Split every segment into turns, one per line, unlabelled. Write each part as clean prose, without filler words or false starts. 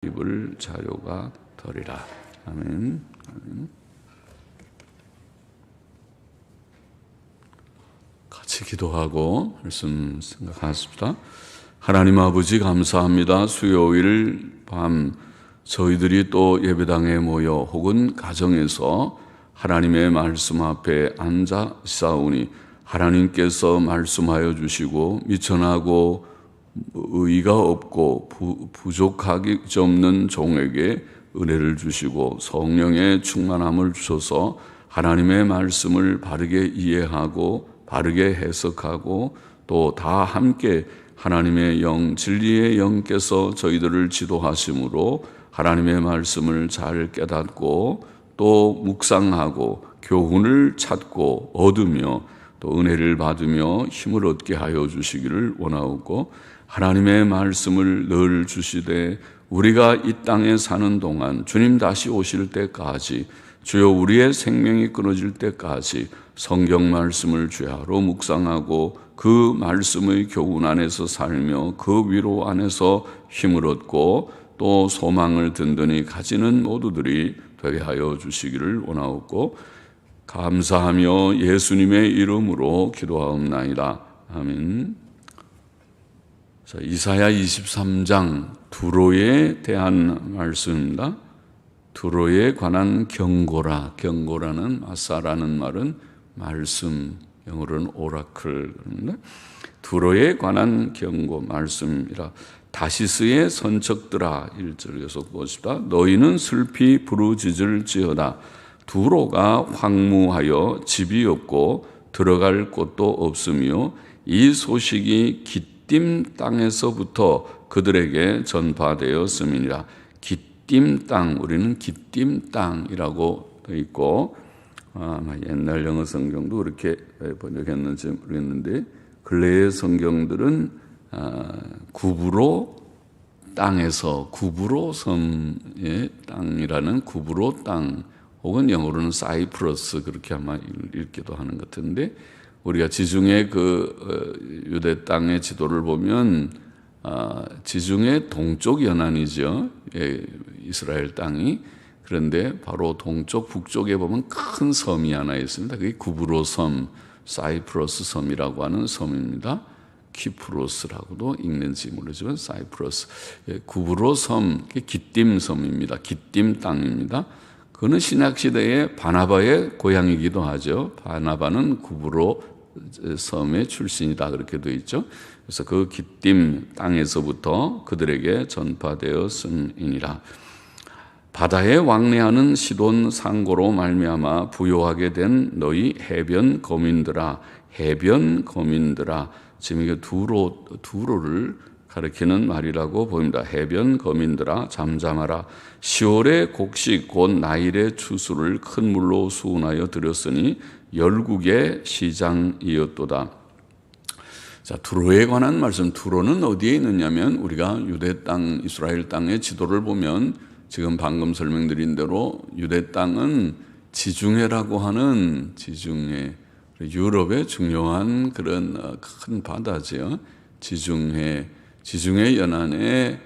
입을 자료가 되리라. 아멘. 아멘. 같이 기도하고 말씀 생각하십시다. 하나님 아버지 감사합니다. 수요일 밤 저희들이 또 예배당에 모여 혹은 가정에서 하나님의 말씀 앞에 앉아 싸우니 하나님께서 말씀하여 주시고 미천하고 의의가 없고 부족하기 없는 종에게 은혜를 주시고 성령의 충만함을 주셔서 하나님의 말씀을 바르게 이해하고 바르게 해석하고 또 다 함께 하나님의 영, 진리의 영께서 저희들을 지도하심으로 하나님의 말씀을 잘 깨닫고 또 묵상하고 교훈을 찾고 얻으며 또 은혜를 받으며 힘을 얻게 하여 주시기를 원하옵고 하나님의 말씀을 늘 주시되 우리가 이 땅에 사는 동안 주님 다시 오실 때까지 주여 우리의 생명이 끊어질 때까지 성경 말씀을 주야로 묵상하고 그 말씀의 교훈 안에서 살며 그 위로 안에서 힘을 얻고 또 소망을 든든히 가지는 모두들이 되게 하여 주시기를 원하옵고 감사하며 예수님의 이름으로 기도하옵나이다. 아멘. 자, 이사야 23장 두로에 대한 말씀입니다. 두로에 관한 경고라. 경고라는 마사라는 말은 말씀, 영어로는 오라클. 두로에 관한 경고 말씀이라. 다시스의 선척들아 1절 계속 보십시다. 너희는 슬피 부르짖을지어다. 두로가 황무하여 집이 없고 들어갈 곳도 없으며 이 소식이 깃딤 땅에서부터 그들에게 전파되었음이니라. 깃딤 땅, 우리는 깃딤 땅이라고 되어 있고 아마 옛날 영어 성경도 그렇게 번역했는지 모르겠는데 근래의 성경들은 구브로 땅에서 구브로 섬의 땅이라는 구브로 땅 혹은 영어로는 사이프러스 그렇게 아마 읽기도 하는 것 같은데 우리가 지중해 그 유대 땅의 지도를 보면 지중해 동쪽 연안이죠. 이스라엘 땅이. 그런데 바로 동쪽 북쪽에 보면 큰 섬이 하나 있습니다. 그게 구브로 섬, 사이프러스 섬이라고 하는 섬입니다. 키프로스라고도 읽는지 모르지만 사이프러스. 구브로 섬, 깃딤 섬입니다. 깃딤 땅입니다. 그는 신약시대의 바나바의 고향이기도 하죠. 바나바는 구브로 섬의 출신이다 그렇게 되어 있죠. 그래서 그 깃딤 땅에서부터 그들에게 전파되었음이니라. 바다에 왕래하는 시돈 상고로 말미암아 부요하게 된 너희 해변 거민들아, 해변 거민들아. 지금 이게 두로를 가리키는 말이라고 보입니다. 해변 거민들아 잠잠하라. 시올의 곡식 곧 나일의 추수를 큰 물로 수운하여 드렸으니 열국의 시장이었도다. 자, 두로에 관한 말씀. 두로는 어디에 있느냐면 우리가 유대 땅, 이스라엘 땅의 지도를 보면 지금 방금 설명드린 대로 유대 땅은 지중해라고 하는 지중해, 유럽의 중요한 그런 큰 바다죠. 지중해 연안에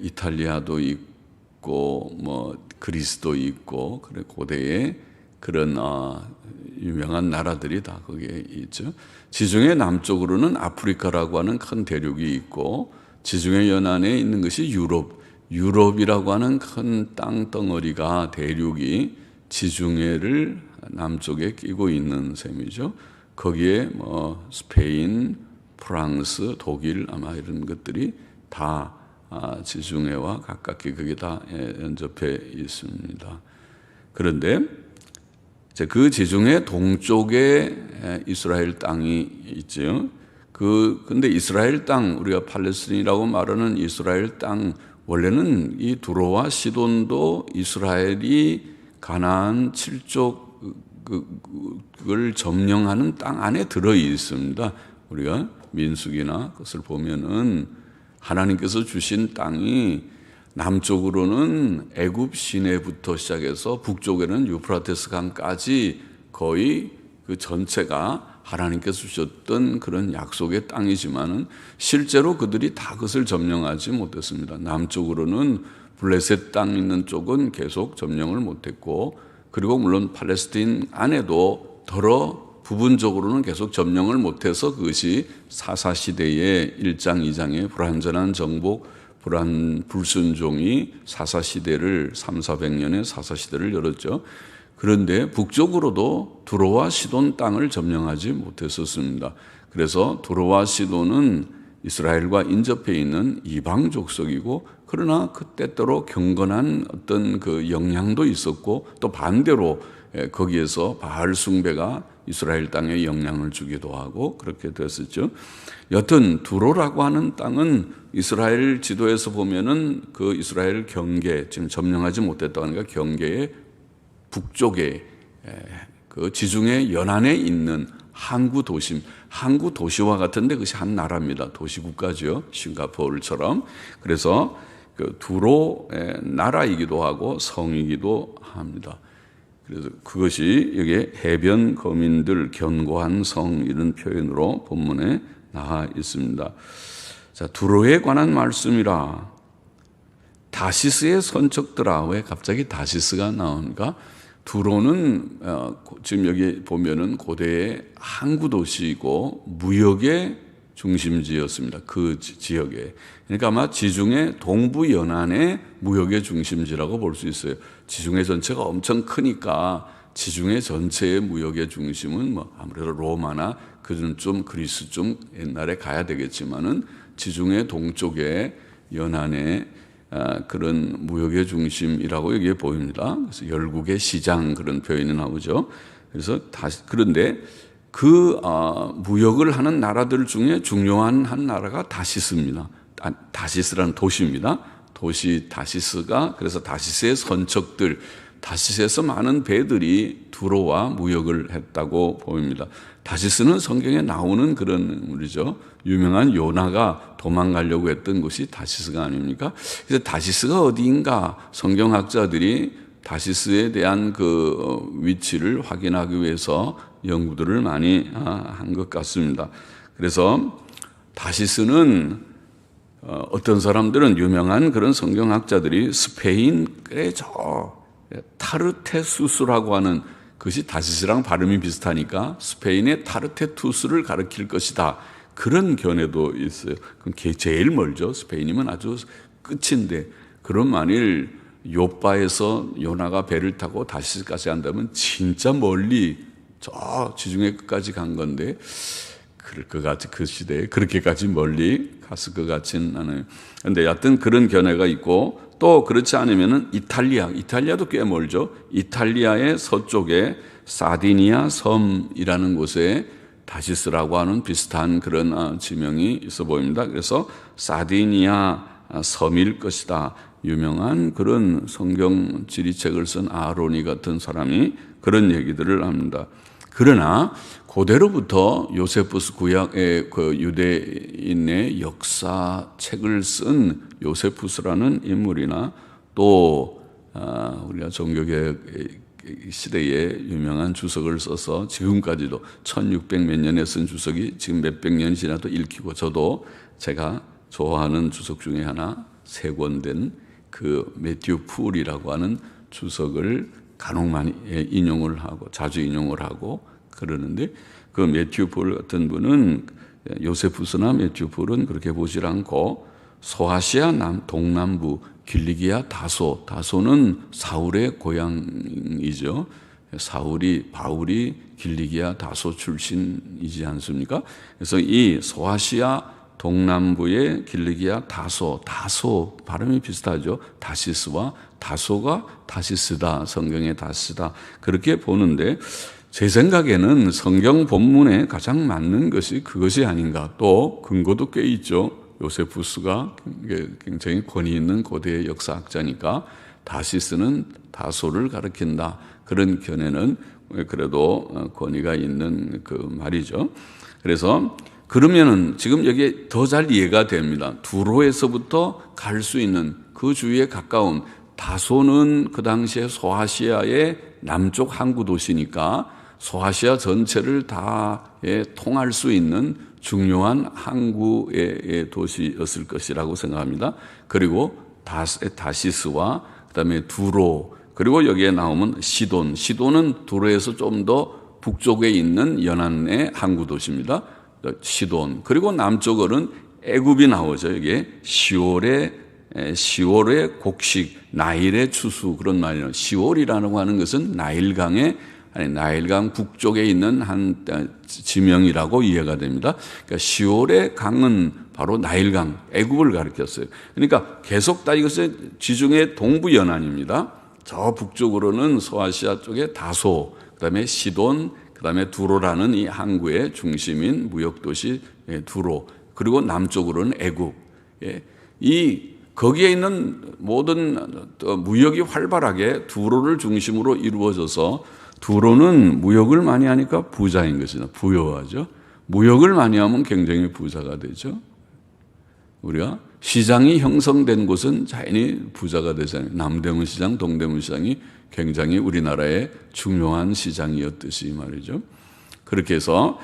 이탈리아도 있고 뭐 그리스도 있고 그래 고대의 그런 유명한 나라들이 다 거기에 있죠. 지중해 남쪽으로는 아프리카라고 하는 큰 대륙이 있고 지중해 연안에 있는 것이 유럽이라고 하는 큰 땅덩어리가 대륙이 지중해를 남쪽에 끼고 있는 셈이죠. 거기에 뭐 스페인, 프랑스, 독일 아마 이런 것들이 다 지중해와 가깝게 그게 다 연접해 있습니다. 그런데 그 지중해 동쪽에 이스라엘 땅이 있죠. 근데 이스라엘 땅, 우리가 팔레스틴이라고 말하는 이스라엘 땅, 원래는 이 두로와 시돈도 이스라엘이 가나안 7족을 점령하는 땅 안에 들어 있습니다. 우리가 민수기나 그것을 보면은 하나님께서 주신 땅이 남쪽으로는 애굽 시내부터 시작해서 북쪽에는 유프라테스 강까지 거의 그 전체가 하나님께서 주셨던 그런 약속의 땅이지만은 실제로 그들이 다 그것을 점령하지 못했습니다. 남쪽으로는 블레셋 땅 있는 쪽은 계속 점령을 못했고, 그리고 물론 팔레스타인 안에도 더러 부분적으로는 계속 점령을 못해서 그것이 사사시대의 1장 2장의 불완전한 정복, 불순종이 사사시대를 300~400년의 사사시대를 열었죠. 그런데 북쪽으로도 두로와 시돈 땅을 점령하지 못했었습니다. 그래서 두로와 시돈은 이스라엘과 인접해 있는 이방 족속이고, 그러나 그 때때로 경건한 어떤 그 영향도 있었고, 또 반대로 거기에서 바알 숭배가 이스라엘 땅에 영향을 주기도 하고 그렇게 됐었죠. 여튼 두로라고 하는 땅은 이스라엘 지도에서 보면은 그 이스라엘 경계, 지금 점령하지 못했다고 하니까 경계의 북쪽에 그 지중해 연안에 있는 항구 도심, 항구 도시와 같은데 그것이 한 나라입니다. 도시국가죠. 싱가포르처럼. 그래서 그 두로의 나라이기도 하고 성이기도 합니다. 그래서 그것이 여기에 해변 거민들 견고한 성 이런 표현으로 본문에 나와 있습니다. 자, 두로에 관한 말씀이라. 다시스의 선척들아. 왜 갑자기 다시스가 나오는가? 두로는 지금 여기 보면은 고대의 항구 도시이고 무역의 중심지였습니다. 그 지역에. 그러니까 아마 지중해 동부 연안의 무역의 중심지라고 볼 수 있어요. 지중해 전체가 엄청 크니까 지중해 전체의 무역의 중심은 뭐 아무래도 로마나 그전 좀 그리스 좀 옛날에 가야 되겠지만은 지중해 동쪽의 연안의 그런 무역의 중심이라고 여기에 보입니다. 그래서 열국의 시장 그런 표현이 나오죠. 그래서 그런데 그 무역을 하는 나라들 중에 중요한 한 나라가 다시스입니다. 다시스라는 도시입니다. 도시 다시스가, 그래서 다시스의 선척들, 다시스에서 많은 배들이 두로와 무역을 했다고 보입니다. 다시스는 성경에 나오는 그런 우리죠. 유명한 요나가 도망가려고 했던 곳이 다시스가 아닙니까? 그래서 다시스가 어디인가 성경학자들이 다시스에 대한 그 위치를 확인하기 위해서 연구들을 많이 한 것 같습니다. 그래서 다시스는 어떤 사람들은 유명한 그런 성경학자들이 스페인의 저 타르테수스라고 하는 그것이 다시스랑 발음이 비슷하니까 스페인의 타르테투스를 가리킬 것이다. 그런 견해도 있어요. 그럼 제일 멀죠. 스페인이면 아주 끝인데, 그럼 만일 요빠에서 요나가 배를 타고 다시스까지 간다면 진짜 멀리 저 지중해 끝까지 간 건데, 그럴 것 같이 그 시대에 그렇게까지 멀리 갔을 것 같지는 않아요. 그런데 여하튼 그런 견해가 있고, 또 그렇지 않으면은 이탈리아도 꽤 멀죠. 이탈리아의 서쪽에 사디니아 섬이라는 곳에 다시스라고 하는 비슷한 그런 지명이 있어 보입니다. 그래서 사디니아 섬일 것이다. 유명한 그런 성경 지리책을 쓴 아로니 같은 사람이 그런 얘기들을 합니다. 그러나 고대로부터 요세푸스 구약의 그 유대인의 역사책을 쓴 요세푸스라는 인물이나 또 우리가 종교개혁 시대에 유명한 주석을 써서 지금까지도 1600몇 년에 쓴 주석이 지금 몇백 년이 지나도 읽히고, 저도 제가 좋아하는 주석 중에 하나 3권 된 그 매튜 풀이라고 하는 주석을 간혹 많이 인용을 하고 자주 인용을 하고 그러는데, 그 매튜 풀 같은 분은 요세푸스나 매튜 풀은 그렇게 보질 않고 소아시아 동남부 길리기아 다소는 사울의 고향이죠. 바울이 길리기아 다소 출신이지 않습니까? 그래서 이 소아시아 동남부의 길리기아 다소 발음이 비슷하죠. 다시스와 다소가 다시스다, 성경의 다시스다, 그렇게 보는데, 제 생각에는 성경 본문에 가장 맞는 것이 그것이 아닌가. 또 근거도 꽤 있죠. 요세푸스가 굉장히 권위 있는 고대의 역사학자니까 다시스는 다소를 가리킨다. 그런 견해는 그래도 권위가 있는 그 말이죠. 그래서 그러면은 지금 여기에 더 잘 이해가 됩니다. 두로에서부터 갈 수 있는 그 주위에 가까운 다소는 그 당시에 소아시아의 남쪽 항구 도시니까 소아시아 전체를 다 통할 수 있는 중요한 항구의 도시였을 것이라고 생각합니다. 그리고 다시스와 그다음에 두로, 그리고 여기에 나오면 시돈. 시돈은 두로에서 좀 더 북쪽에 있는 연안의 항구 도시입니다. 시돈. 그리고 남쪽으로는 애굽이 나오죠. 이게 시월의 곡식, 나일의 추수, 그런 말이에요. 시월이라고 하는 것은 나일강 북쪽에 있는 한 지명이라고 이해가 됩니다. 그러니까 시월의 강은 바로 나일강, 애굽을 가리켰어요. 그러니까 계속 다 이것은 지중해 동부 연안입니다. 저 북쪽으로는 소아시아 쪽에 다소, 그다음에 시돈, 그다음에 두로라는 이 항구의 중심인 무역도시 두로, 그리고 남쪽으로는 애굽. 거기에 있는 모든 무역이 활발하게 두로를 중심으로 이루어져서, 두로는 무역을 많이 하니까 부자인 것이죠. 부여하죠. 무역을 많이 하면 굉장히 부자가 되죠. 우리가 시장이 형성된 곳은 자연히 부자가 되잖아요. 남대문 시장, 동대문 시장이 굉장히 우리나라의 중요한 시장이었듯이 말이죠. 그렇게 해서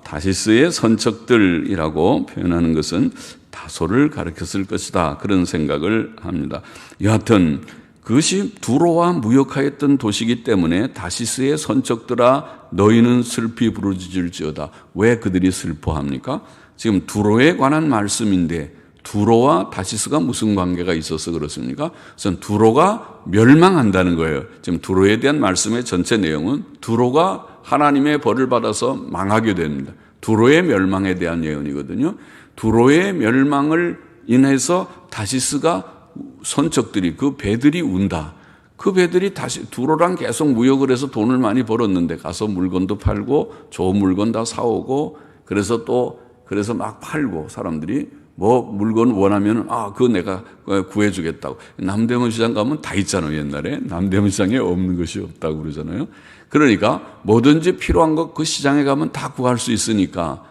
다시스의 선척들이라고 표현하는 것은 다소를 가리켰을 것이다, 그런 생각을 합니다. 여하튼 그것이 두로와 무역하였던 도시이기 때문에 다시스의 선척들아 너희는 슬피 부르짖을지어다. 왜 그들이 슬퍼합니까? 지금 두로에 관한 말씀인데 두로와 다시스가 무슨 관계가 있어서 그렇습니까? 우선 두로가 멸망한다는 거예요. 지금 두로에 대한 말씀의 전체 내용은 두로가 하나님의 벌을 받아서 망하게 됩니다. 두로의 멸망에 대한 예언이거든요. 두로의 멸망을 인해서 다시스가 선척들이, 그 배들이 운다. 그 배들이 다시 두로랑 계속 무역을 해서 돈을 많이 벌었는데 가서 물건도 팔고 좋은 물건 다 사오고, 그래서 막 팔고, 사람들이 뭐 물건 원하면 그거 내가 구해주겠다고. 남대문 시장 가면 다 있잖아요. 옛날에 남대문 시장에 없는 것이 없다고 그러잖아요. 그러니까 뭐든지 필요한 것 그 시장에 가면 다 구할 수 있으니까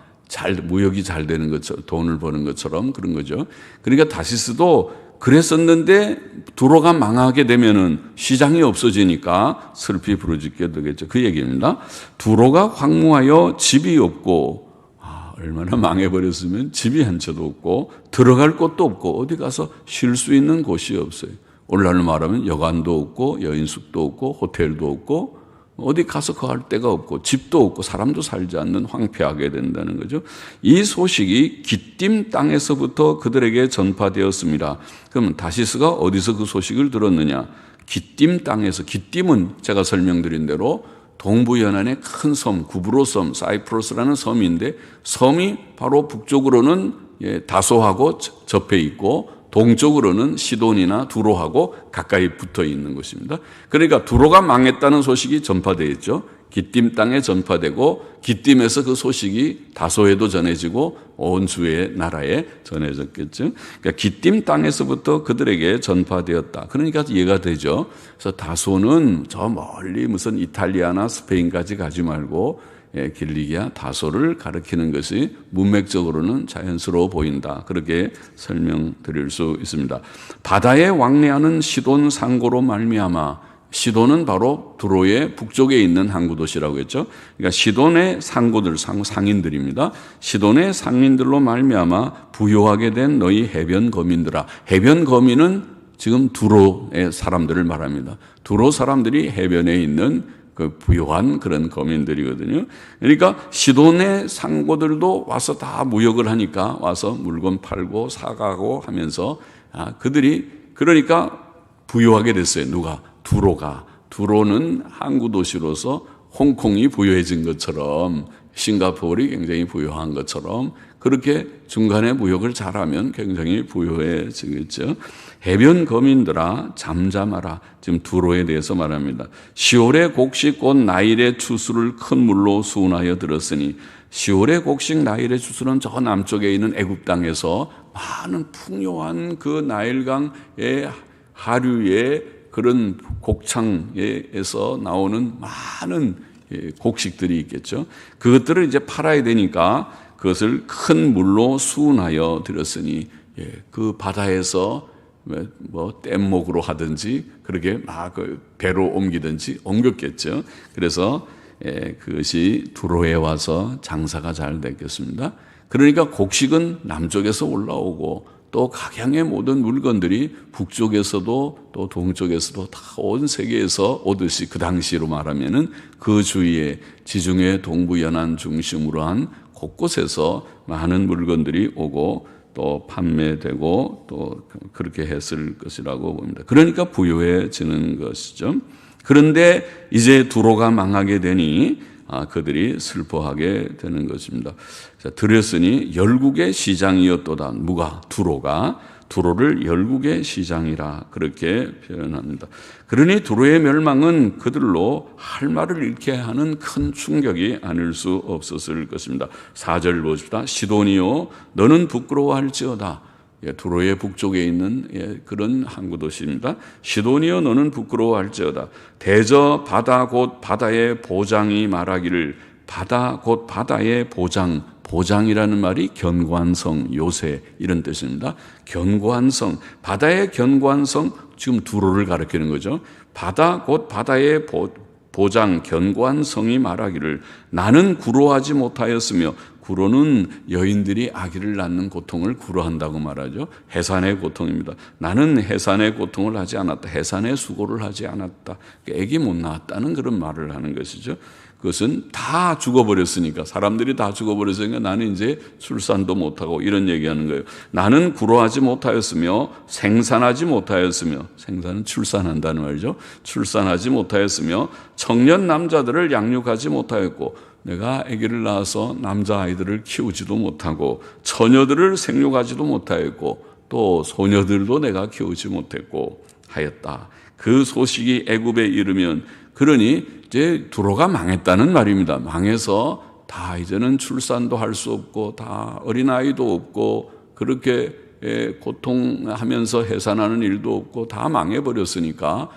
무역이 잘 되는 것처럼, 돈을 버는 것처럼 그런 거죠. 그러니까 다시스도 그랬었는데 두로가 망하게 되면은 시장이 없어지니까 슬피 부르짖게 되겠죠. 그 얘기입니다. 두로가 황무하여 집이 없고, 얼마나 망해버렸으면 집이 한 채도 없고 들어갈 곳도 없고 어디 가서 쉴 수 있는 곳이 없어요. 오늘날로 말하면 여관도 없고 여인숙도 없고 호텔도 없고 어디 가서 거할 데가 없고 집도 없고 사람도 살지 않는 황폐하게 된다는 거죠. 이 소식이 기띔 땅에서부터 그들에게 전파되었습니다. 그러면 다시스가 어디서 그 소식을 들었느냐? 기띔 땅에서. 기띔은 제가 설명드린 대로 동부 연안의 큰 섬, 구브로 섬, 사이프러스라는 섬인데, 섬이 바로 북쪽으로는 다소하고 접해 있고 동쪽으로는 시돈이나 두로하고 가까이 붙어 있는 곳입니다. 그러니까 두로가 망했다는 소식이 전파되었죠. 기띔 땅에 전파되고 기띔에서 그 소식이 다소에도 전해지고 온 주의 나라에 전해졌겠죠. 그러니까 기띔 땅에서부터 그들에게 전파되었다. 그러니까 이해가 되죠. 그래서 다소는 저 멀리 무슨 이탈리아나 스페인까지 가지 말고 길리기아 다소를 가리키는 것이 문맥적으로는 자연스러워 보인다. 그렇게 설명드릴 수 있습니다. 바다에 왕래하는 시돈 상고로 말미암아, 시돈은 바로 두로의 북쪽에 있는 항구 도시라고 했죠. 그러니까 시돈의 상고들, 상인들입니다. 시돈의 상인들로 말미암아 부요하게 된 너희 해변 거민들아. 해변 거민은 지금 두로의 사람들을 말합니다. 두로 사람들이 해변에 있는 그 부요한 그런 거민들이거든요. 그러니까 시돈의 상고들도 와서 다 무역을 하니까 와서 물건 팔고 사가고 하면서 그들이 그러니까 부요하게 됐어요. 누가? 두로가. 두로는 항구 도시로서 홍콩이 부유해진 것처럼, 싱가포르이 굉장히 부유한 것처럼 그렇게 중간에 무역을 잘하면 굉장히 부유해지겠죠. 해변 거민들아 잠잠하라. 지금 두로에 대해서 말합니다. 시올의 곡식 곧 나일의 추수를 큰 물로 수운하여 들었으니, 시올의 곡식 나일의 추수는 저 남쪽에 있는 애굽 땅에서 많은 풍요한 그 나일강의 하류의 그런 곡창에서 나오는 많은 곡식들이 있겠죠. 그것들을 이제 팔아야 되니까 그것을 큰 물로 수운하여 들었으니, 그 바다에서 뭐 뗏목으로 하든지 그렇게 막 배로 옮기든지 옮겼겠죠. 그래서 그것이 두로에 와서 장사가 잘 됐겠습니다. 그러니까 곡식은 남쪽에서 올라오고 또 각양의 모든 물건들이 북쪽에서도 또 동쪽에서도 다 온 세계에서 오듯이 그 당시로 말하면은 그 주위에 지중해 동부 연안 중심으로 한 곳곳에서 많은 물건들이 오고 또 판매되고 또 그렇게 했을 것이라고 봅니다. 그러니까 부유해지는 것이죠. 그런데 이제 두로가 망하게 되니 그들이 슬퍼하게 되는 것입니다. 자, 들었으니 열국의 시장이었도다. 누가? 두로가. 두로를 열국의 시장이라 그렇게 표현합니다. 그러니 두로의 멸망은 그들로 할 말을 잃게 하는 큰 충격이 아닐 수 없었을 것입니다. 4절 보십시다. 시돈이요 너는 부끄러워할지어다. 두로의 북쪽에 있는 그런 항구 도시입니다. 시돈이여 너는 부끄러워할지어다. 대저 바다 곧 바다의 보장이 말하기를 바다 곧 바다의 보장. 보장이라는 말이 견고한 성, 요새 이런 뜻입니다. 견고한 성, 바다의 견고한 성, 지금 두로를 가리키는 거죠. 바다 곧 바다의 보장, 견고한 성이 말하기를 나는 구로하지 못하였으며, 구로는 여인들이 아기를 낳는 고통을 구로한다고 말하죠. 해산의 고통입니다. 나는 해산의 고통을 하지 않았다. 해산의 수고를 하지 않았다. 아기 못 낳았다는 그런 말을 하는 것이죠. 그것은 다 죽어버렸으니까, 사람들이 다 죽어버렸으니까 나는 이제 출산도 못하고 이런 얘기하는 거예요. 나는 구로하지 못하였으며 생산하지 못하였으며, 생산은 출산한다는 말이죠. 출산하지 못하였으며 청년 남자들을 양육하지 못하였고, 내가 아기를 낳아서 남자아이들을 키우지도 못하고 처녀들을 생육하지도 못하였고 또 소녀들도 내가 키우지 못했고 하였다. 그 소식이 애굽에 이르면, 그러니 이제 두로가 망했다는 말입니다. 망해서 다 이제는 출산도 할 수 없고 다 어린아이도 없고 그렇게 고통하면서 해산하는 일도 없고 다 망해버렸으니까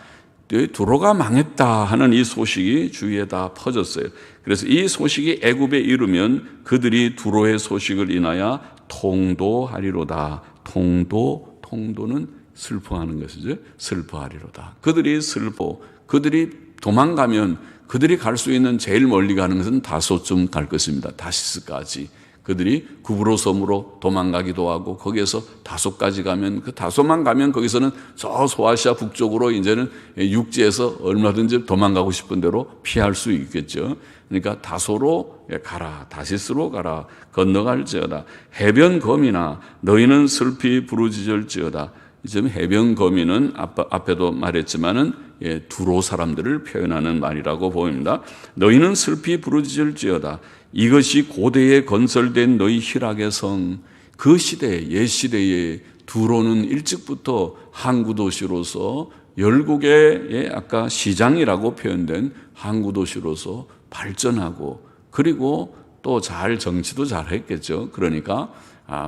두로가 망했다 하는 이 소식이 주위에 다 퍼졌어요. 그래서 이 소식이 애굽에 이르면 그들이 두로의 소식을 인하여 통도하리로다. 통도는 슬퍼하는 것이죠. 슬퍼하리로다. 그들이 도망가면 그들이 갈 수 있는 제일 멀리 가는 것은 다소쯤 갈 것입니다. 다시스까지. 그들이 구브로 섬으로 도망가기도 하고 거기에서 다소까지 가면, 그 다소만 가면 거기서는 저 소아시아 북쪽으로 이제는 육지에서 얼마든지 도망가고 싶은 대로 피할 수 있겠죠. 그러니까 다소로 가라, 다시스로 가라, 건너갈지어다. 해변 거민아 너희는 슬피 부르짖을지어다. 지금 해변 거민은 앞에도 말했지만은 두로 사람들을 표현하는 말이라고 보입니다. 너희는 슬피 부르짖을지어다. 이것이 고대에 건설된 너희 희락의 성. 그 시대에, 옛 시대에 두로는 일찍부터 항구 도시로서 열국의 아까 시장이라고 표현된 항구 도시로서 발전하고, 그리고 또 정치도 잘 했겠죠. 그러니까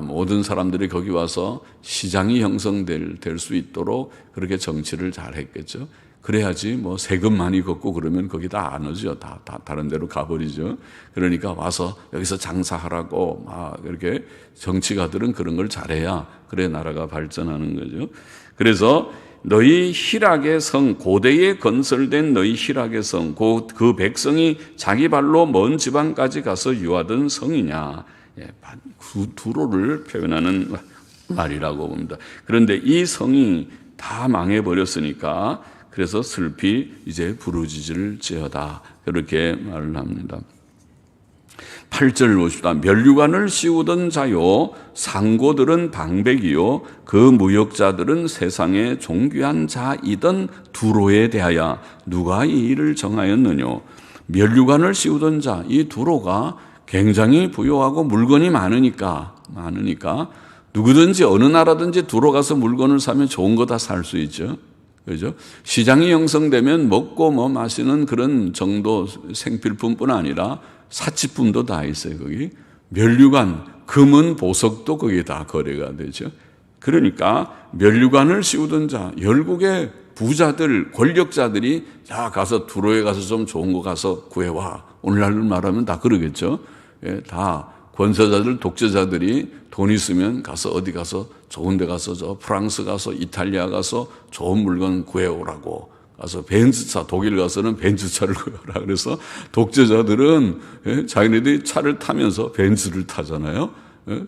모든 사람들이 거기 와서 시장이 형성될 수 있도록 그렇게 정치를 잘 했겠죠. 그래야지 뭐 세금 많이 걷고 그러면 거기 다 안 오죠. 다 다른 데로 가버리죠. 그러니까 와서 여기서 장사하라고 막 이렇게 정치가들은 그런 걸 잘해야 그래 나라가 발전하는 거죠. 그래서 너희 희락의 성, 고대에 건설된 너희 희락의 성, 그 백성이 자기 발로 먼 지방까지 가서 유하던 성이냐. 두로를 표현하는 말이라고 봅니다. 그런데 이 성이 다 망해버렸으니까 그래서 슬피 이제 부르짖을지어다 그렇게 말을 합니다. 8절 보십시다. 면류관을 씌우던 자요 상고들은 방백이요 그 무역자들은 세상의 존귀한 자이던 두로에 대하여 누가 이 일을 정하였느뇨. 면류관을 씌우던 자, 이 두로가 굉장히 부유하고 물건이 많으니까 누구든지 어느 나라든지 두로 가서 물건을 사면 좋은 거 다 살 수 있죠. 그죠? 시장이 형성되면 먹고 마시는 그런 정도 생필품뿐 아니라 사치품도 다 있어요. 거기 면류관, 금은 보석도 거기에 다 거래가 되죠. 그러니까 면류관을 씌우던 자, 열국의 부자들, 권력자들이 자 가서 두로에 가서 좀 좋은 거 가서 구해와. 오늘날로 말하면 다 그러겠죠. 다 권세자들, 독재자들이 돈 있으면 가서 어디 가서 좋은 데 가서 저 프랑스 가서 이탈리아 가서 좋은 물건 구해오라고 가서 벤츠차, 독일 가서는 벤츠차를 구해오라. 그래서 독재자들은 자기네들이 차를 타면서 벤츠를 타잖아요.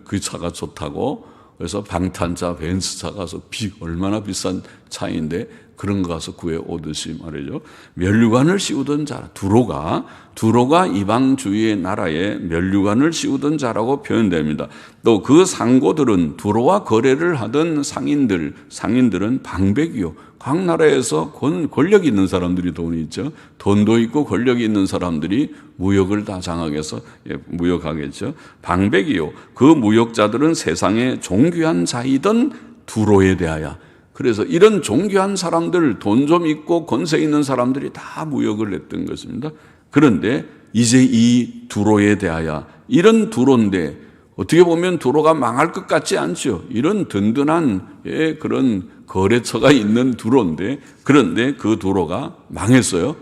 그 차가 좋다고 그래서 방탄차, 벤츠차 가서 얼마나 비싼 차인데 그런 거 가서 구해 오듯이 말이죠. 면류관을 씌우던 자, 두로가 이방 주위의 나라에 면류관을 씌우던 자라고 표현됩니다. 또 그 상고들은 두로와 거래를 하던 상인들은 방백이요. 각 나라에서 권력이 있는 사람들이 돈이 있죠. 돈도 있고 권력이 있는 사람들이 무역을 다 장악해서 무역하겠죠. 방백이요. 그 무역자들은 세상에 존귀한 자이던 두로에 대하여, 그래서 이런 존귀한 사람들, 돈 좀 있고 권세 있는 사람들이 다 무역을 했던 것입니다. 그런데 이제 이 두로에 대하여, 이런 두로인데 어떻게 보면 두로가 망할 것 같지 않죠. 이런 든든한 그런 거래처가 있는 두로인데, 그런데 그 두로가 망했어요.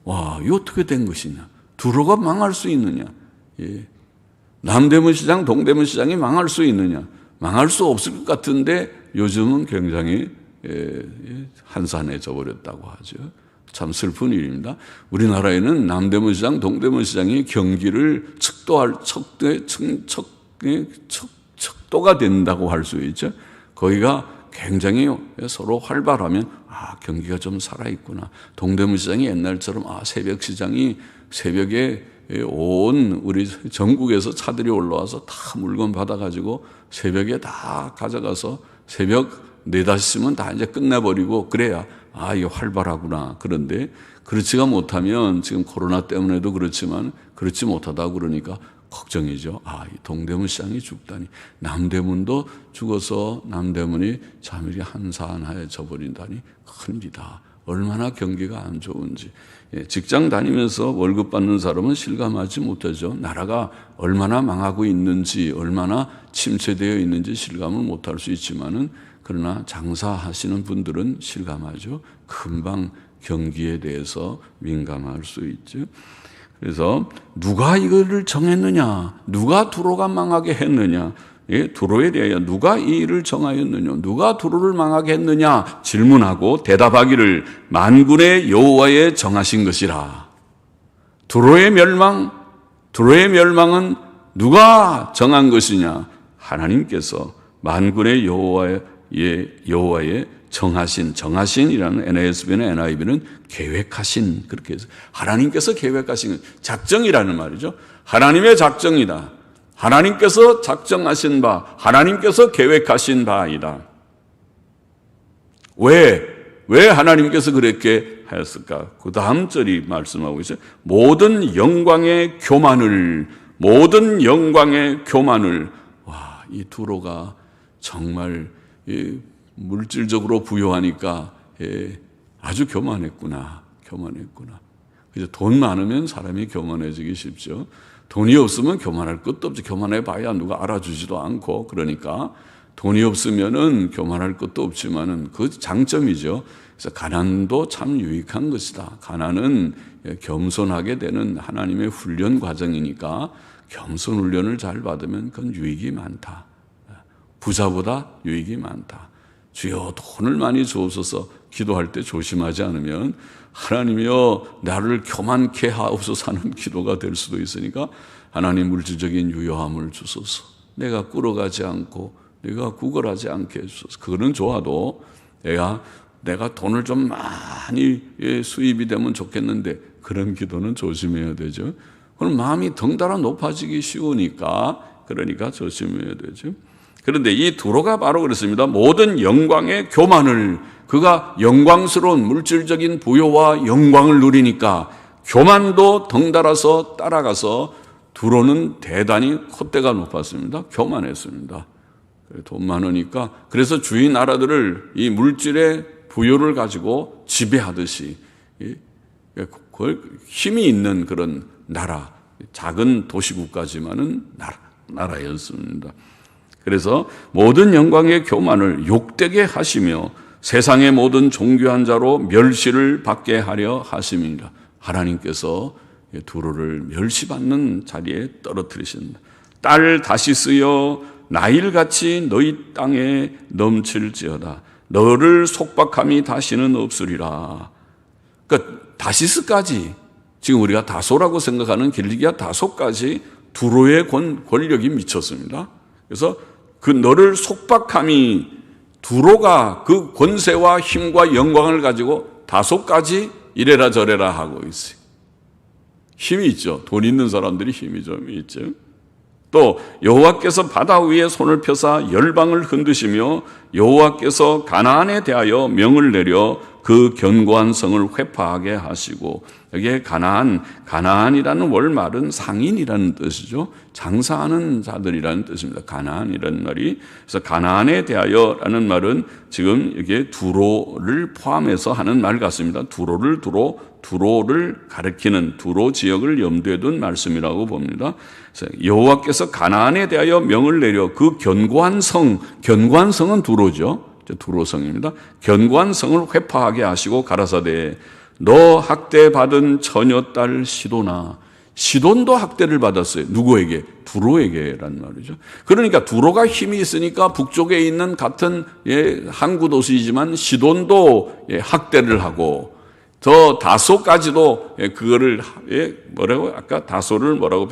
와, 이거 어떻게 된 것이냐? 두로가 망할 수 있느냐? 남대문 시장, 동대문 시장이 망할 수 있느냐? 망할 수 없을 것 같은데 요즘은 굉장히 한산해져 버렸다고 하죠. 참 슬픈 일입니다. 우리나라에는 남대문 시장, 동대문 시장이 경기를 척도가 된다고 할 수 있죠. 거기가 굉장히 서로 활발하면 경기가 좀 살아있구나. 동대문 시장이 옛날처럼 새벽 시장이 새벽에 온 우리 전국에서 차들이 올라와서 다 물건 받아가지고 새벽에 다 가져가서 새벽 4, 5시면 다 이제 끝내버리고 그래야 이거 활발하구나. 그런데 그렇지가 못하면 지금 코로나 때문에도 그렇지만 그렇지 못하다 그러니까 걱정이죠. 이 동대문 시장이 죽다니. 남대문도 죽어서 남대문이 참 이렇게 한산해져 버린다니 큰일이다. 얼마나 경기가 안 좋은지. 직장 다니면서 월급 받는 사람은 실감하지 못하죠. 나라가 얼마나 망하고 있는지, 얼마나 침체되어 있는지 실감을 못할 수 있지만은, 그러나 장사하시는 분들은 실감하죠. 금방 경기에 대해서 민감할 수 있죠. 그래서 누가 이거를 정했느냐? 누가 두로가 망하게 했느냐? 두로에 대하여 누가 이 일을 정하였느냐? 누가 두로를 망하게 했느냐? 질문하고 대답하기를 만군의 여호와의 정하신 것이라. 두로의 멸망은 누가 정한 것이냐? 하나님께서 만군의 여호와의 정하신이라는 NASB나 NIV는 계획하신, 그렇게 해서 하나님께서 계획하신 작정이라는 말이죠. 하나님의 작정이다. 하나님께서 작정하신 바, 하나님께서 계획하신 바이다. 왜 하나님께서 그렇게 하였을까? 그 다음 절이 말씀하고 있어요. 모든 영광의 교만을. 이 두로가 정말 물질적으로 부유하니까 아주 교만했구나. 그래서 돈 많으면 사람이 교만해지기 쉽죠. 돈이 없으면 교만할 것도 없지. 교만해 봐야 누가 알아주지도 않고. 그러니까 돈이 없으면은 교만할 것도 없지만은 그 장점이죠. 그래서 가난도 참 유익한 것이다. 가난은 겸손하게 되는 하나님의 훈련 과정이니까 겸손 훈련을 잘 받으면 그건 유익이 많다. 부자보다 유익이 많다. 주여 돈을 많이 주옵소서 기도할 때 조심하지 않으면 하나님이여 나를 교만케 하옵소서 하는 기도가 될 수도 있으니까 하나님 물질적인 유효함을 주소서. 내가 꿇어가지 않고 내가 구걸하지 않게 해주소서. 그거는 좋아도 내가 돈을 좀 많이 수입이 되면 좋겠는데 그런 기도는 조심해야 되죠. 그럼 마음이 덩달아 높아지기 쉬우니까 그러니까 조심해야 되죠. 그런데 이 두로가 바로 그렇습니다. 모든 영광의 교만을, 그가 영광스러운 물질적인 부요와 영광을 누리니까 교만도 덩달아서 따라가서 두로는 대단히 콧대가 높았습니다. 교만했습니다. 돈 많으니까. 그래서 주위 나라들을 이 물질의 부요를 가지고 지배하듯이 힘이 있는 그런 나라, 작은 도시국가지만은 나라였습니다. 그래서 모든 영광의 교만을 욕되게 하시며 세상의 모든 존귀한 자로 멸시를 받게 하려 하심이니라. 하나님께서 두로를 멸시받는 자리에 떨어뜨리신다. 딸 다시스여 나일같이 너희 땅에 넘칠지어다. 너를 속박함이 다시는 없으리라. 그러니까 다시스까지, 지금 우리가 다소라고 생각하는 길리기아 다소까지 두로의 권력이 미쳤습니다. 그래서 그 너를 속박함이 두로가 그 권세와 힘과 영광을 가지고 다소까지 이래라 저래라 하고 있어요. 힘이 있죠. 돈 있는 사람들이 힘이 좀 있죠. 또 여호와께서 바다 위에 손을 펴사 열방을 흔드시며 여호와께서 가나안에 대하여 명을 내려 그 견고한 성을 회파하게 하시고, 여기에 가나안이라는 월말은 상인이라는 뜻이죠. 장사하는 자들이라는 뜻입니다. 가나안이라는 말이. 그래서 가나안에 대하여라는 말은 지금 여기에 두로를 포함해서 하는 말 같습니다. 두로를 가리키는 두로 지역을 염두에 둔 말씀이라고 봅니다. 그래서 여호와께서 가나안에 대하여 명을 내려 그 견고한 성은 두로죠. 두로성입니다. 견고한 성을 회파하게 하시고 가라사대 너 학대받은 처녀딸 시돈도 학대를 받았어요. 누구에게? 두로에게란 말이죠. 그러니까 두로가 힘이 있으니까 북쪽에 있는 같은 항구 도시이지만 시돈도 학대를 하고, 더 다소까지도 그거를 뭐라고 아까 다소를 뭐라고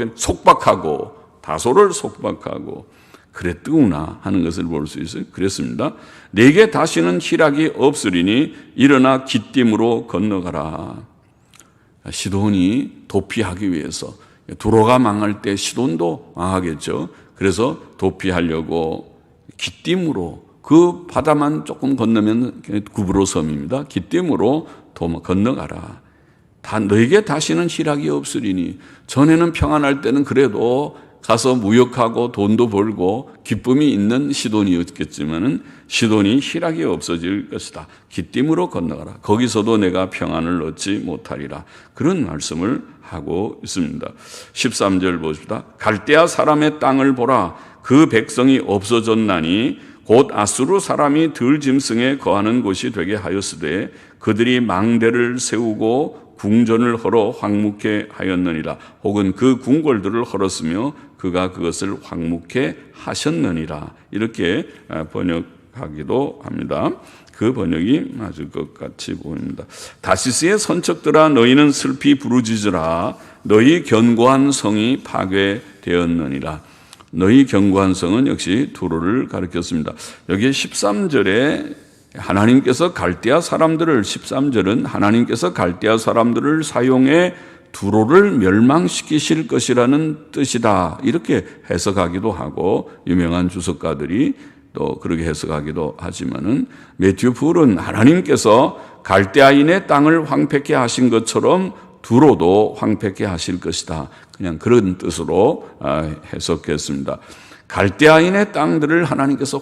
다소를 속박하고 그랬더구나 하는 것을 볼 수 있어요. 그랬습니다. 내게 다시는 희락이 없으리니 일어나 기띔으로 건너가라. 시돈이 도피하기 위해서, 두로가 망할 때 시돈도 망하겠죠. 그래서 도피하려고 기띔으로, 그 바다만 조금 건너면 구브로 섬입니다. 기띔으로 건너가라. 너에게 다시는 희락이 없으리니, 전에는 평안할 때는 그래도 가서 무역하고 돈도 벌고 기쁨이 있는 시돈이었겠지만은 시돈이 희락이 없어질 것이다. 기띔으로 건너가라. 거기서도 내가 평안을 얻지 못하리라. 그런 말씀을 하고 있습니다. 13절 보십시다. 갈대아 사람의 땅을 보라. 그 백성이 없어졌나니 곧 아수르 사람이 들짐승에 거하는 곳이 되게 하였으되 그들이 망대를 세우고 궁전을 헐어 황묵해 하였느니라. 혹은 그 궁궐들을 헐었으며 그가 그것을 황묵해 하셨느니라. 이렇게 번역하기도 합니다. 그 번역이 맞을 것 같이 보입니다. 다시스의 선척들아 너희는 슬피 부르짖으라. 너희 견고한 성이 파괴되었느니라. 너희 견고한 성은 역시 두로를 가리켰습니다. 여기 13절에 하나님께서 갈대아 사람들을, 13절은 하나님께서 갈대아 사람들을 사용해 두로를 멸망시키실 것이라는 뜻이다. 이렇게 해석하기도 하고 유명한 주석가들이 또 그렇게 해석하기도 하지만은 매튜 풀은 하나님께서 갈대아인의 땅을 황폐케 하신 것처럼 두로도 황폐케 하실 것이다. 그냥 그런 뜻으로 해석했습니다. 갈대아인의 땅들을 하나님께서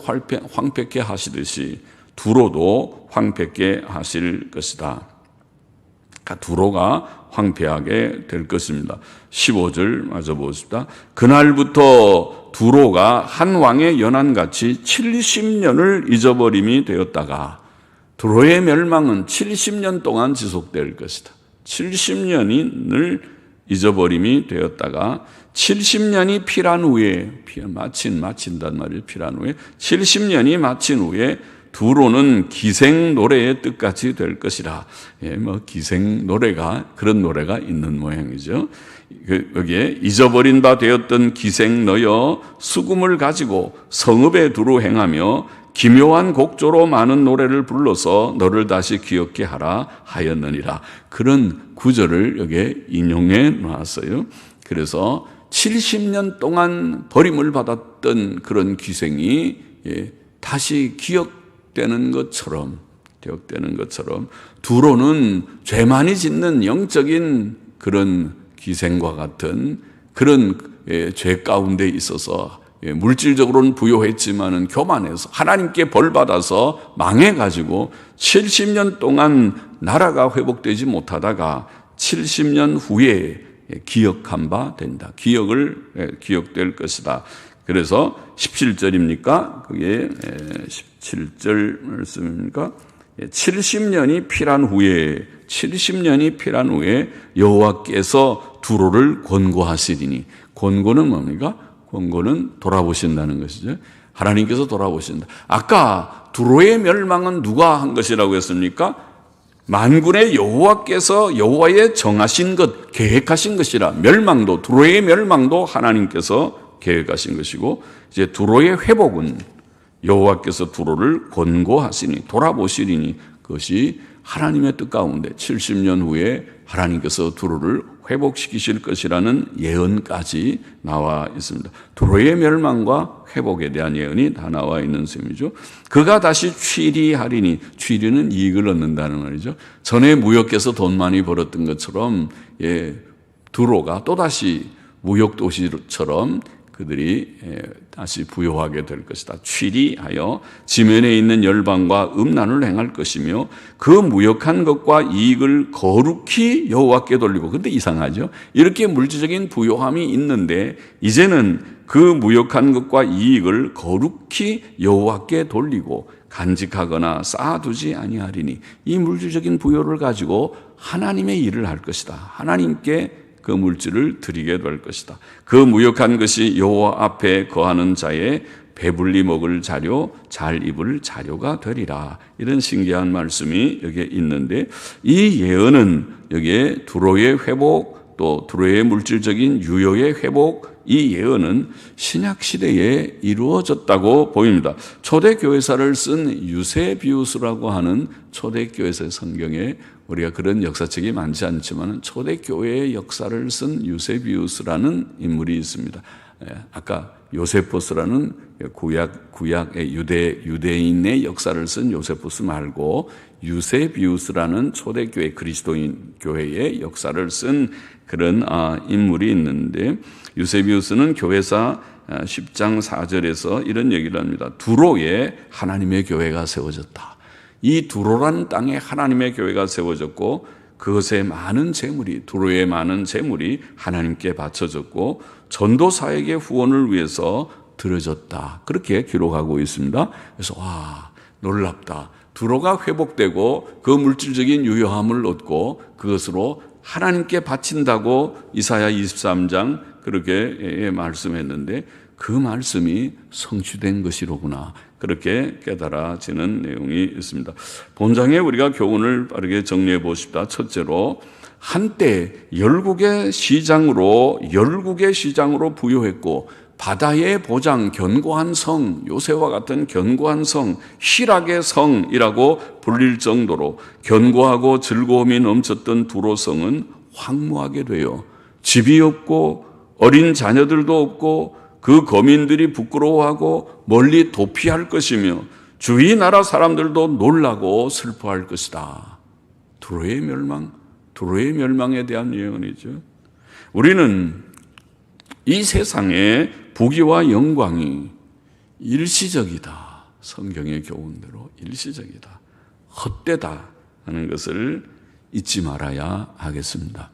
황폐케 하시듯이 두로도 황폐케 하실 것이다. 두로가 황폐하게 될 것입니다. 15절 마저 보십시다. 그날부터 두로가 한 왕의 연한같이 70년을 잊어버림이 되었다가, 두로의 멸망은 70년 동안 지속될 것이다. 70년을 잊어버림이 되었다가 70년이 필한 후에, 마친단 말이에요. 필한 후에 70년이 마친 후에 두로는 기생 노래의 뜻같이 될 것이라. 기생 노래가, 그런 노래가 있는 모양이죠. 여기에 잊어버린 바 되었던 기생 너여 수금을 가지고 성읍에 두루 행하며 기묘한 곡조로 많은 노래를 불러서 너를 다시 기억게 하라 하였느니라. 그런 구절을 여기에 인용해 놨어요. 그래서 70년 동안 버림을 받았던 그런 기생이 다시 기억되는 것처럼 두로는 죄 많이 짓는 영적인 그런 기생과 같은 그런 죄 가운데 있어서 물질적으로는 부요했지만은 교만해서 하나님께 벌받아서 망해가지고 70년 동안 나라가 회복되지 못하다가 70년 후에 기억한 바 된다. 기억될 것이다. 그래서 17절입니까? 그게 17절 말씀입니까? 70년이 필한 후에 여호와께서 두로를 권고하시리니, 권고는 뭡니까? 권고는 돌아보신다는 것이죠. 하나님께서 돌아보신다. 아까 두로의 멸망은 누가 한 것이라고 했습니까? 만군의 여호와께서, 여호와의 정하신 것, 계획하신 것이라. 두로의 멸망도 하나님께서 계획하신 것이고, 이제 두로의 회복은 여호와께서 두로를 권고하시니 돌아보시리니 그것이 하나님의 뜻 가운데 70년 후에 하나님께서 두로를 회복시키실 것이라는 예언까지 나와 있습니다. 두로의 멸망과 회복에 대한 예언이 다 나와 있는 셈이죠. 그가 다시 취리하리니, 취리는 이익을 얻는다는 말이죠. 전에 무역해서 돈 많이 벌었던 것처럼 두로가 또다시 무역도시처럼 그들이 다시 부요하게 될 것이다. 취리하여 지면에 있는 열방과 음란을 행할 것이며 그 무역한 것과 이익을 거룩히 여호와께 돌리고. 근데 이상하죠. 이렇게 물질적인 부요함이 있는데 이제는 그 무역한 것과 이익을 거룩히 여호와께 돌리고 간직하거나 쌓아두지 아니하리니, 이 물질적인 부요를 가지고 하나님의 일을 할 것이다. 하나님께 그 물질을 드리게 될 것이다. 그 무역한 것이 여호와 앞에 거하는 자의 배불리 먹을 자료, 잘 입을 자료가 되리라. 이런 신기한 말씀이 여기에 있는데, 이 예언은 여기에 두로의 회복, 또 두로의 물질적인 유효의 회복, 이 예언은 신약시대에 이루어졌다고 보입니다. 초대교회사를 쓴 유세비우스라고 하는 초대교회사 성경에 우리가 그런 역사책이 많지 않지만 초대교회의 역사를 쓴 유세비우스라는 인물이 있습니다. 아까 요세포스라는 구약의 유대인의 역사를 쓴 요세포스 말고 유세비우스라는 초대교회 그리스도인 교회의 역사를 쓴 그런 인물이 있는데, 유세비우스는 교회사 10장 4절에서 이런 얘기를 합니다. 두로에 하나님의 교회가 세워졌다. 이 두로라는 땅에 하나님의 교회가 세워졌고 그것의 많은 재물이, 두로의 많은 재물이 하나님께 바쳐졌고 전도사에게 후원을 위해서 드려졌다. 그렇게 기록하고 있습니다. 그래서 놀랍다. 두로가 회복되고 그 물질적인 유효함을 얻고 그것으로 하나님께 바친다고 이사야 23장 그렇게 말씀했는데 그 말씀이 성취된 것이로구나. 그렇게 깨달아지는 내용이 있습니다. 본장에 우리가 교훈을 빠르게 정리해 보십시다. 첫째로, 한때 열국의 시장으로 부요했고 바다의 보장, 견고한 성, 요새와 같은 견고한 성, 희락의 성이라고 불릴 정도로 견고하고 즐거움이 넘쳤던 두로성은 황무하게 되어 집이 없고 어린 자녀들도 없고 그 거민들이 부끄러워하고 멀리 도피할 것이며 주위 나라 사람들도 놀라고 슬퍼할 것이다. 두로의 멸망에 대한 예언이죠. 우리는 이 세상의 부귀와 영광이 일시적이다. 성경의 교훈대로 일시적이다. 헛되다 하는 것을 잊지 말아야 하겠습니다.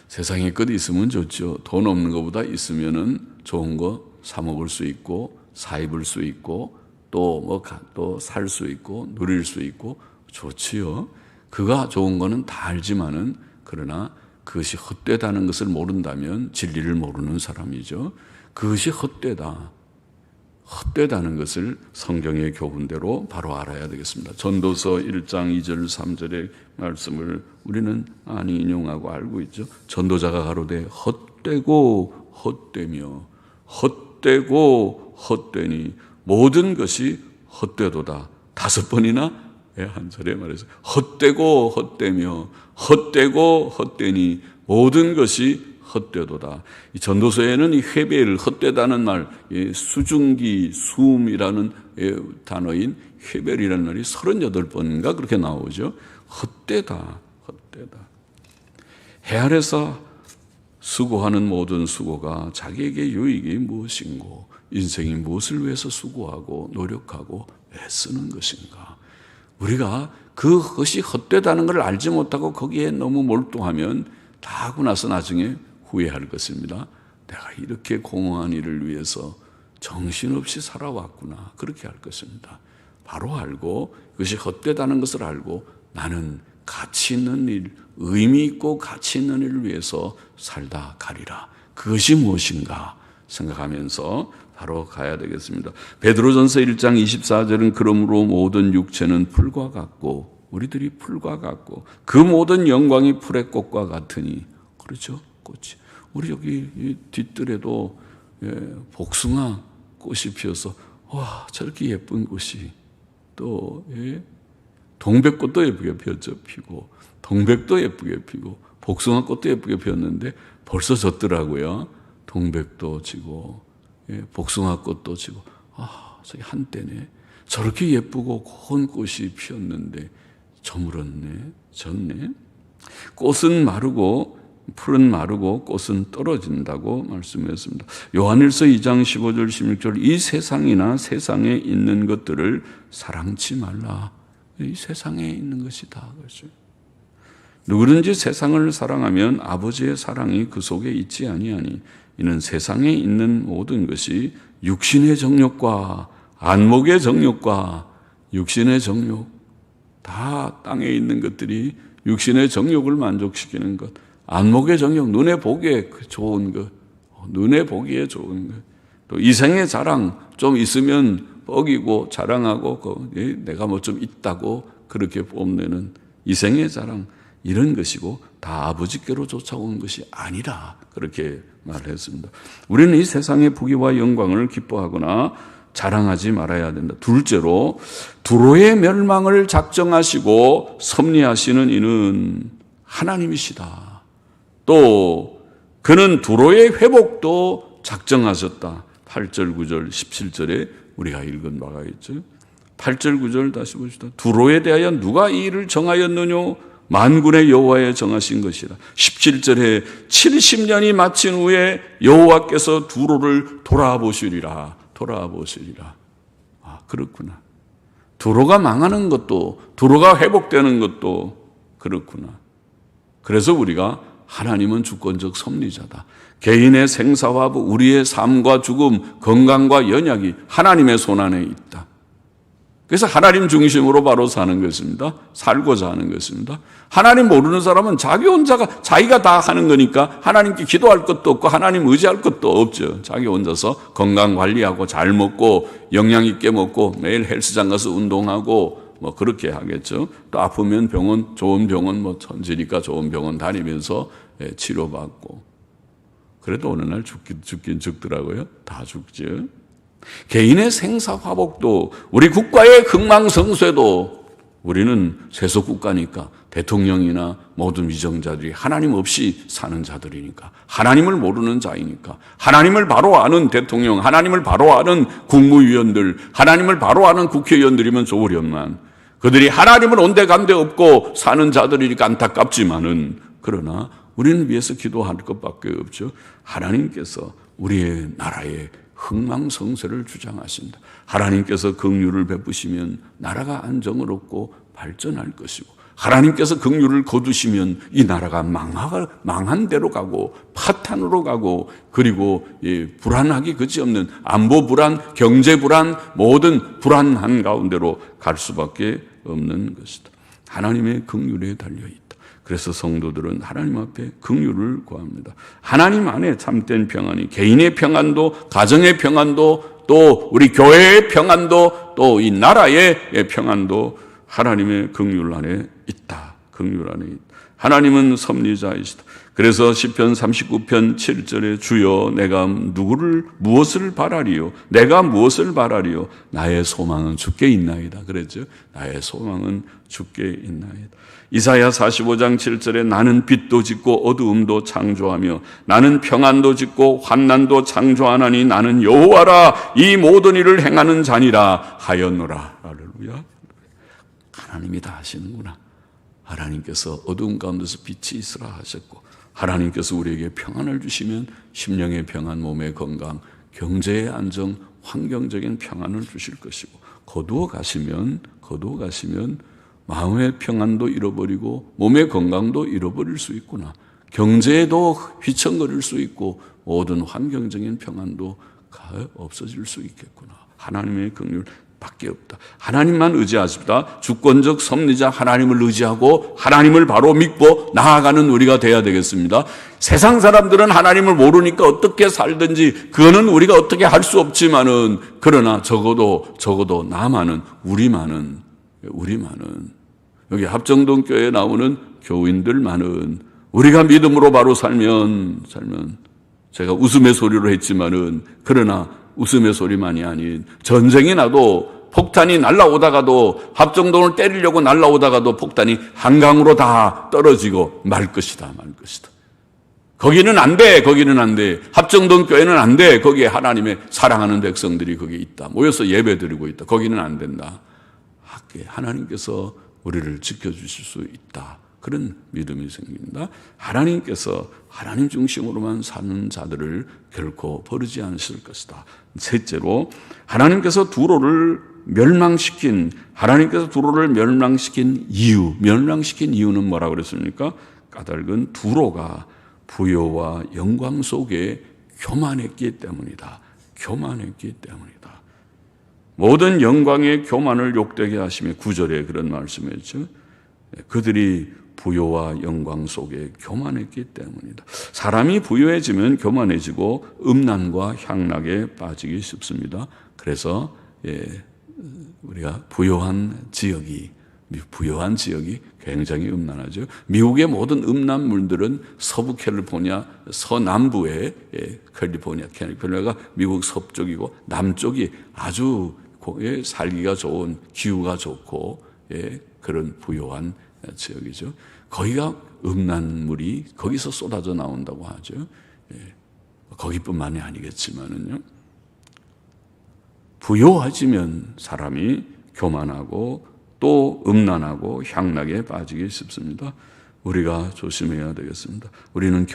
세상에 끝 있으면 좋죠. 돈 없는 것보다 있으면은 좋은 거 사 먹을 수 있고 사 입을 수 있고 또 살 수 있고 누릴 수 있고 좋지요. 그가 좋은 거는 다 알지만은 그러나 그것이 헛되다는 것을 모른다면 진리를 모르는 사람이죠. 그것이 헛되다는 것을 성경의 교훈대로 바로 알아야 되겠습니다. 전도서 1장 2절 3절의 말씀을 우리는 많이 인용하고 알고 있죠. 전도자가 가로되 헛되고 헛되며 헛되고 헛되니 모든 것이 헛되도다. 5번이나 한 절에 말해서 헛되고 헛되며 헛되고 헛되니 모든 것이 헛되도다. 이 전도서에는 이 회벨, 헛되다는 말, 수증기, 수음이라는 단어인 회벨이라는 말이 38번인가 그렇게 나오죠. 헛되다. 해 아래서 수고하는 모든 수고가 자기에게 유익이 무엇인고 인생이 무엇을 위해서 수고하고 노력하고 애쓰는 것인가. 우리가 그것이 헛되다는 걸 알지 못하고 거기에 너무 몰두하면 다 하고 나서 나중에 후회할 것입니다. 내가 이렇게 공허한 일을 위해서 정신없이 살아왔구나. 그렇게 할 것입니다. 바로 알고 그것이 헛되다는 것을 알고 나는 가치 있는 일, 의미 있고 가치 있는 일을 위해서 살다 가리라. 그것이 무엇인가 생각하면서 바로 가야 되겠습니다. 베드로전서 1장 24절은 그러므로 모든 육체는 풀과 같고 우리들이 풀과 같고 그 모든 영광이 풀의 꽃과 같으니 그렇죠? 꽃이. 우리 여기 뒷뜰에도 복숭아 꽃이 피어서 와 저렇게 예쁜 꽃이 또 동백꽃도 예쁘게 피고 동백도 예쁘게 피고 복숭아꽃도 예쁘게 피었는데 벌써 졌더라고요. 동백도 지고 복숭아꽃도 지고 저기 한때네 저렇게 예쁘고 고운 꽃이 피었는데 저물었네, 졌네. 꽃은 마르고 풀은 마르고 꽃은 떨어진다고 말씀했습니다. 요한일서 2장 15절 16절 이 세상이나 세상에 있는 것들을 사랑치 말라. 이 세상에 있는 것이다. 그렇죠? 누구든지 세상을 사랑하면 아버지의 사랑이 그 속에 있지 아니하니 이는 세상에 있는 모든 것이 육신의 정욕과 안목의 정욕과 육신의 정욕 다 땅에 있는 것들이 육신의 정욕을 만족시키는 것 안목의 정욕 눈에 보기에 좋은 것 눈에 보기에 좋은 것 또 이생의 자랑 좀 있으면 뻐기고 자랑하고 내가 뭐 좀 있다고 그렇게 뽐내는 이생의 자랑 이런 것이고 다 아버지께로 쫓아온 것이 아니라 그렇게 말했습니다. 우리는 이 세상의 부귀와 영광을 기뻐하거나 자랑하지 말아야 된다. 둘째로 두로의 멸망을 작정하시고 섭리하시는 이는 하나님이시다. 또 그는 두로의 회복도 작정하셨다. 8절 9절 17절에 우리가 읽은 바가 있죠. 8절 9절 다시 보시다. 두로에 대하여 누가 이 일을 정하였느뇨? 만군의 여호와에 정하신 것이라. 17절에 70년이 마친 후에 여호와께서 두로를 돌아보시리라. 그렇구나. 두로가 망하는 것도 두로가 회복되는 것도 그렇구나. 그래서 우리가 하나님은 주권적 섭리자다. 개인의 생사화부, 우리의 삶과 죽음, 건강과 연약이 하나님의 손안에 있다. 그래서 하나님 중심으로 바로 사는 것입니다. 살고자 하는 것입니다. 하나님 모르는 사람은 자기 혼자가 자기가 다 하는 거니까 하나님께 기도할 것도 없고 하나님 의지할 것도 없죠. 자기 혼자서 건강 관리하고 잘 먹고 영양 있게 먹고 매일 헬스장 가서 운동하고 뭐 그렇게 하겠죠. 또 아프면 병원 좋은 병원 뭐 천지니까 좋은 병원 다니면서 치료받고 그래도 어느 날 죽긴 죽더라고요. 다 죽죠. 개인의 생사화복도 우리 국가의 흥망성쇠도 우리는 세속국가니까 대통령이나 모든 위정자들이 하나님 없이 사는 자들이니까 하나님을 모르는 자이니까 하나님을 바로 아는 대통령, 하나님을 바로 아는 국무위원들, 하나님을 바로 아는 국회의원들이면 좋으련만 그들이 하나님을 온데간데 없고 사는 자들이니까 안타깝지만은 그러나 우리는 위해서 기도할 것밖에 없죠. 하나님께서 우리의 나라에 흥망성쇠를 주장하신다. 하나님께서 긍휼을 베푸시면 나라가 안정을 얻고 발전할 것이고 하나님께서 긍휼을 거두시면 이 나라가 망한 대로 가고 파탄으로 가고 그리고 불안하기 그지없는 안보 불안, 경제 불안, 모든 불안한 가운데로 갈 수밖에 없는 것이다. 하나님의 긍휼에 달려있다. 그래서 성도들은 하나님 앞에 긍휼을 구합니다. 하나님 안에 참된 평안이 개인의 평안도 가정의 평안도 또 우리 교회의 평안도 또 이 나라의 평안도 하나님의 긍휼 안에 있다. 긍휼 안에 있다. 하나님은 섭리자이시다. 그래서 시편 39편 7절에 주여 내가 무엇을 바라리요? 내가 무엇을 바라리요? 나의 소망은 주께 있나이다. 그랬죠. 나의 소망은 주께 있나이다. 이사야 45장 7절에 나는 빛도 짓고 어두움도 창조하며 나는 평안도 짓고 환난도 창조하나니 나는 여호와라 이 모든 일을 행하는 자니라 하였노라. 할렐루야. 하나님이 다 하시는구나. 하나님께서 어두운 가운데서 빛이 있으라 하셨고 하나님께서 우리에게 평안을 주시면 심령의 평안, 몸의 건강, 경제의 안정, 환경적인 평안을 주실 것이고 거두어 가시면 마음의 평안도 잃어버리고 몸의 건강도 잃어버릴 수 있구나. 경제에도 휘청거릴 수 있고 모든 환경적인 평안도 없어질 수 있겠구나. 하나님의 긍휼 밖에 없다. 하나님만 의지하십니다. 주권적 섭리자 하나님을 의지하고 하나님을 바로 믿고 나아가는 우리가 돼야 되겠습니다. 세상 사람들은 하나님을 모르니까 어떻게 살든지 그거는 우리가 어떻게 할 수 없지만은 그러나 적어도 나만은 우리만은 여기 합정동 교회에 나오는 교인들만은 우리가 믿음으로 바로 살면 제가 웃음의 소리로 했지만은 그러나 웃음의 소리만이 아닌 전쟁이 나도 폭탄이 날아오다가도 합정동을 때리려고 날아오다가도 폭탄이 한강으로 다 떨어지고 말 것이다. 거기는 안 돼. 거기는 안 돼. 합정동 교회는 안 돼. 거기에 하나님의 사랑하는 백성들이 거기에 있다. 모여서 예배드리고 있다. 거기는 안 된다. 하나님께서 우리를 지켜주실 수 있다. 그런 믿음이 생깁니다. 하나님께서 하나님 중심으로만 사는 자들을 결코 버리지 않으실 것이다. 셋째로 하나님께서 두로를 멸망시킨 이유는 뭐라고 그랬습니까? 까닭은 두로가 부요와 영광 속에 교만했기 때문이다. 모든 영광의 교만을 욕되게 하시며 9절에 그런 말씀했죠. 그들이 부요와 영광 속에 교만했기 때문이다. 사람이 부요해지면 교만해지고 음란과 향락에 빠지기 쉽습니다. 그래서 우리가 부요한 지역이 굉장히 음란하죠. 미국의 모든 음란물들은 서부 캘리포니아, 서남부의 캘리포니아가 미국 서쪽이고 남쪽이 아주 살기가 좋은 기후가 좋고 그런 부요한 지역이죠. 거기가 음란물이 거기서 쏟아져 나온다고 하죠. 거기뿐만이 아니겠지만은요. 부요해지면 사람이 교만하고 또 음란하고 향락에 빠지기 쉽습니다. 우리가 조심해야 되겠습니다. 우리는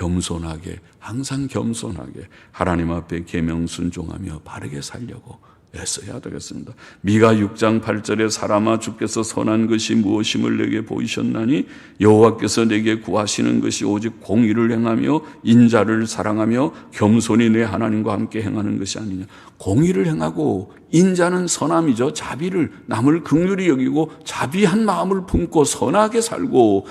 항상 겸손하게 하나님 앞에 계명 순종하며 바르게 살려고 애써야 되겠습니다. 미가 6장 8절에 사람아 주께서 선한 것이 무엇임을 내게 보이셨나니 여호와께서 내게 구하시는 것이 오직 공의를 행하며 인자를 사랑하며 겸손히 내 하나님과 함께 행하는 것이 아니냐. 공의를 행하고 인자는 선함이죠. 자비를 남을 긍휼히 여기고 자비한 마음을 품고 선하게 살고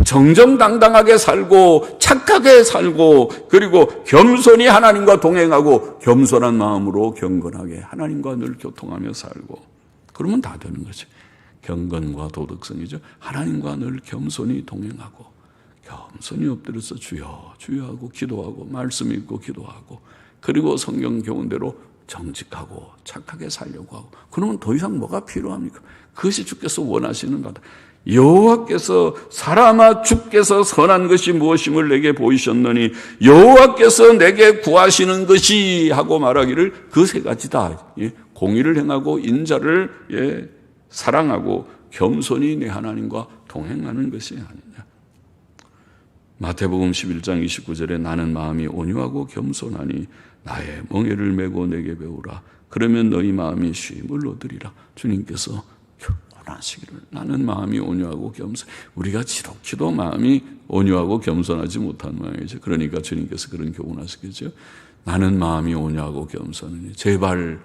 정정당당하게 살고 착하게 살고 그리고 겸손히 하나님과 동행하고 겸손한 마음으로 경건하게 하나님과 늘 교통하며 살고 그러면 다 되는 거죠. 경건과 도덕성이죠. 하나님과 늘 겸손히 동행하고 겸손히 엎드려서 주여 하고 기도하고 말씀 읽고 기도하고 그리고 성경 교훈대로 정직하고 착하게 살려고 하고 그러면 더 이상 뭐가 필요합니까? 그것이 주께서 원하시는 거다. 여호와께서 사람아 주께서 선한 것이 무엇임을 내게 보이셨느니 여호와께서 내게 구하시는 것이 하고 말하기를 그 세 가지다. 공의를 행하고 인자를 사랑하고 겸손히 내 하나님과 동행하는 것이 아니냐. 마태복음 11장 29절에 나는 마음이 온유하고 겸손하니 나의 멍에를 메고 내게 배우라. 그러면 너희 마음이 쉼을 얻으리라. 주님께서 하시기를 나는 마음이 온유하고 겸손. 우리가 지독히도 마음이 온유하고 겸손하지 못한 모양이죠. 그러니까 주님께서 그런 교훈하시겠죠. 나는 마음이 온유하고 겸손하니 제발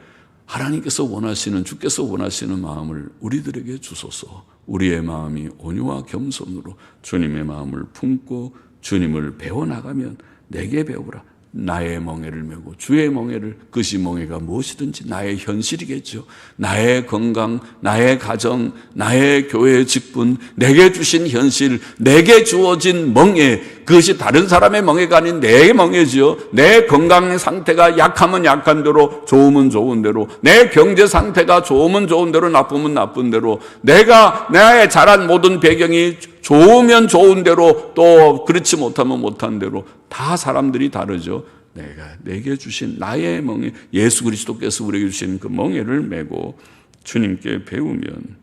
하나님께서 원하시는 주께서 원하시는 마음을 우리들에게 주소서. 우리의 마음이 온유와 겸손으로 주님의 마음을 품고 주님을 배워나가면 내게 배우라. 나의 멍에를 메고 주의 멍에를 그것이 멍에가 무엇이든지 나의 현실이겠죠. 나의 건강, 나의 가정, 나의 교회의 직분, 내게 주신 현실, 내게 주어진 멍에 그것이 다른 사람의 멍에가 아닌 내 멍에지요. 내 건강 상태가 약하면 약한 대로 좋으면 좋은 대로 내 경제 상태가 좋으면 좋은 대로 나쁘면 나쁜 대로 내가 나의 자란 모든 배경이 좋으면 좋은 대로 또 그렇지 못하면 못한 대로 다 사람들이 다르죠. 내게 주신 나의 멍에 예수 그리스도께서 우리에게 주신 그 멍에를 메고 주님께 배우면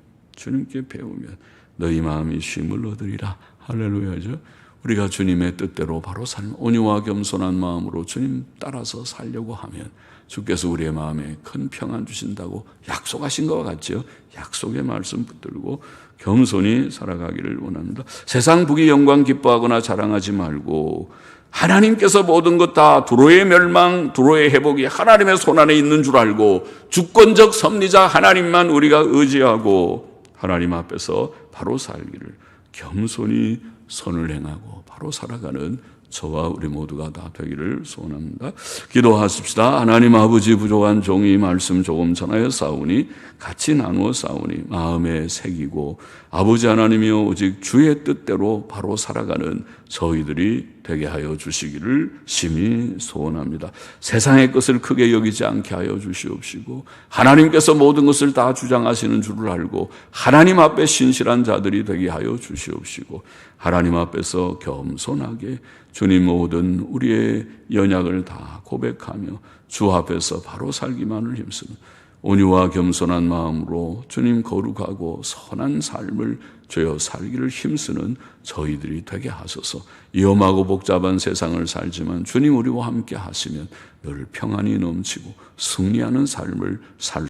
너희 마음이 쉼을 얻으리라. 할렐루야죠. 우리가 주님의 뜻대로 바로 살면 온유와 겸손한 마음으로 주님 따라서 살려고 하면 주께서 우리의 마음에 큰 평안 주신다고 약속하신 것과 같죠. 약속의 말씀 붙들고 겸손히 살아가기를 원합니다. 세상 부귀 영광 기뻐하거나 자랑하지 말고 하나님께서 모든 것 다 두로의 멸망, 두로의 회복이 하나님의 손안에 있는 줄 알고 주권적 섭리자 하나님만 우리가 의지하고 하나님 앞에서 바로 살기를 겸손히 선을 행하고 바로 살아가는 저와 우리 모두가 다 되기를 소원합니다. 기도하십시다. 하나님 아버지, 부족한 종이 말씀 조금 전하여 싸우니 같이 나누어 싸우니 마음에 새기고 아버지 하나님이여 오직 주의 뜻대로 바로 살아가는 저희들이 되게 하여 주시기를 심히 소원합니다. 세상의 것을 크게 여기지 않게 하여 주시옵시고 하나님께서 모든 것을 다 주장하시는 줄을 알고 하나님 앞에 신실한 자들이 되게 하여 주시옵시고 하나님 앞에서 겸손하게 주님 모든 우리의 연약을 다 고백하며 주 앞에서 바로 살기만을 힘쓰는 온유와 겸손한 마음으로 주님 거룩하고 선한 삶을 주여 살기를 힘쓰는 저희들이 되게 하소서. 위험하고 복잡한 세상을 살지만 주님 우리와 함께 하시면 늘 평안이 넘치고 승리하는 삶을 살